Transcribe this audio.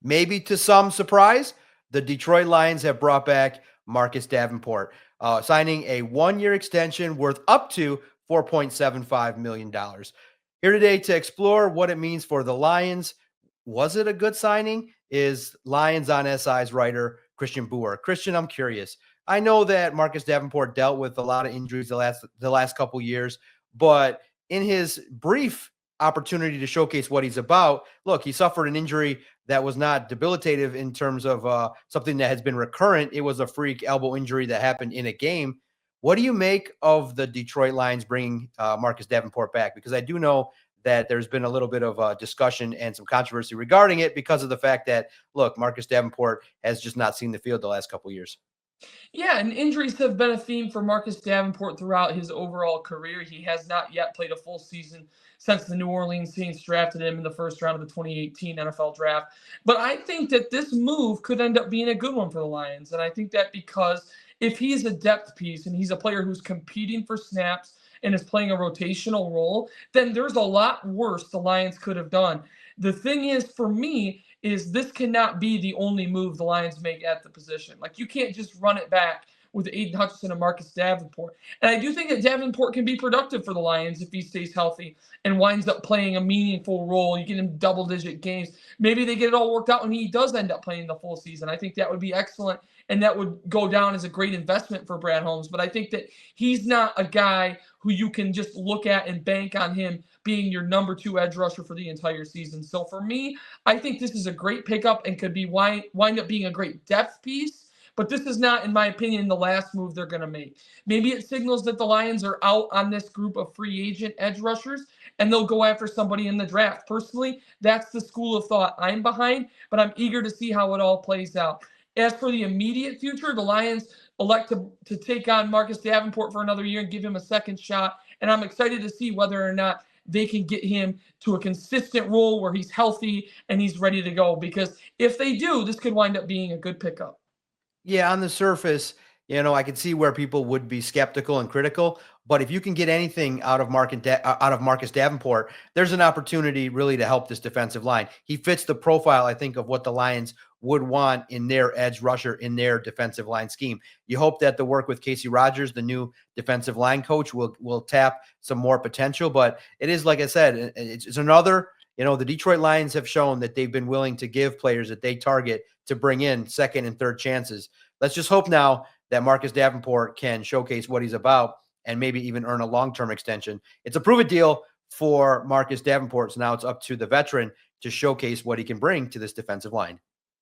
Maybe to some surprise, the Detroit Lions have brought back Marcus Davenport, signing a 1-year extension worth up to $4.75 million. Here today to explore what it means for the Lions. Was it a good signing? Is Lions on SI's writer, Christian Boer. Christian, I'm curious. I know that Marcus Davenport dealt with a lot of injuries the last couple years, but in his brief opportunity to showcase what he's about, look, he suffered an injury that was not debilitative in terms of something that has been recurrent. It was a freak elbow injury that happened in a game. What do you make of the Detroit Lions bringing Marcus Davenport back? Because I do know that there's been a little bit of discussion and some controversy regarding it because of the fact that, look, Marcus Davenport has just not seen the field the last couple of years. Yeah, and injuries have been a theme for Marcus Davenport throughout his overall career. He has not yet played a full season since the New Orleans Saints drafted him in the first round of the 2018 NFL draft. But I think that this move could end up being a good one for the Lions. And I think that because if he's a depth piece and he's a player who's competing for snaps and is playing a rotational role, then there's a lot worse the Lions could have done. The thing is, for me, is this cannot be the only move the Lions make at the position. Like, you can't just run it back with Aiden Hutchinson and Marcus Davenport. And I do think that Davenport can be productive for the Lions if he stays healthy and winds up playing a meaningful role. You get him double-digit games. Maybe they get it all worked out and he does end up playing the full season. I think that would be excellent, and that would go down as a great investment for Brad Holmes. But I think that he's not a guy who you can just look at and bank on him being your number 2 edge rusher for the entire season. So for me, I think this is a great pickup and could be wind up being a great depth piece. But this is not, in my opinion, the last move they're going to make. Maybe it signals that the Lions are out on this group of free agent edge rushers and they'll go after somebody in the draft. Personally, that's the school of thought I'm behind, but I'm eager to see how it all plays out. As for the immediate future, the Lions elect to take on Marcus Davenport for another year and give him a second shot. And I'm excited to see whether or not they can get him to a consistent role where he's healthy and he's ready to go. Because if they do, this could wind up being a good pickup. Yeah, on the surface, I could see where people would be skeptical and critical. But if you can get anything out of Marcus Davenport, there's an opportunity really to help this defensive line. He fits the profile, I think, of what the Lions would want in their edge rusher in their defensive line scheme. You hope that the work with Casey Rogers, the new defensive line coach, will tap some more potential. But it is, like I said, it's another. The Detroit Lions have shown that they've been willing to give players that they target to bring in second and third chances. Let's just hope now that Marcus Davenport can showcase what he's about and maybe even earn a long-term extension. It's a prove-it deal for Marcus Davenport, so now it's up to the veteran to showcase what he can bring to this defensive line.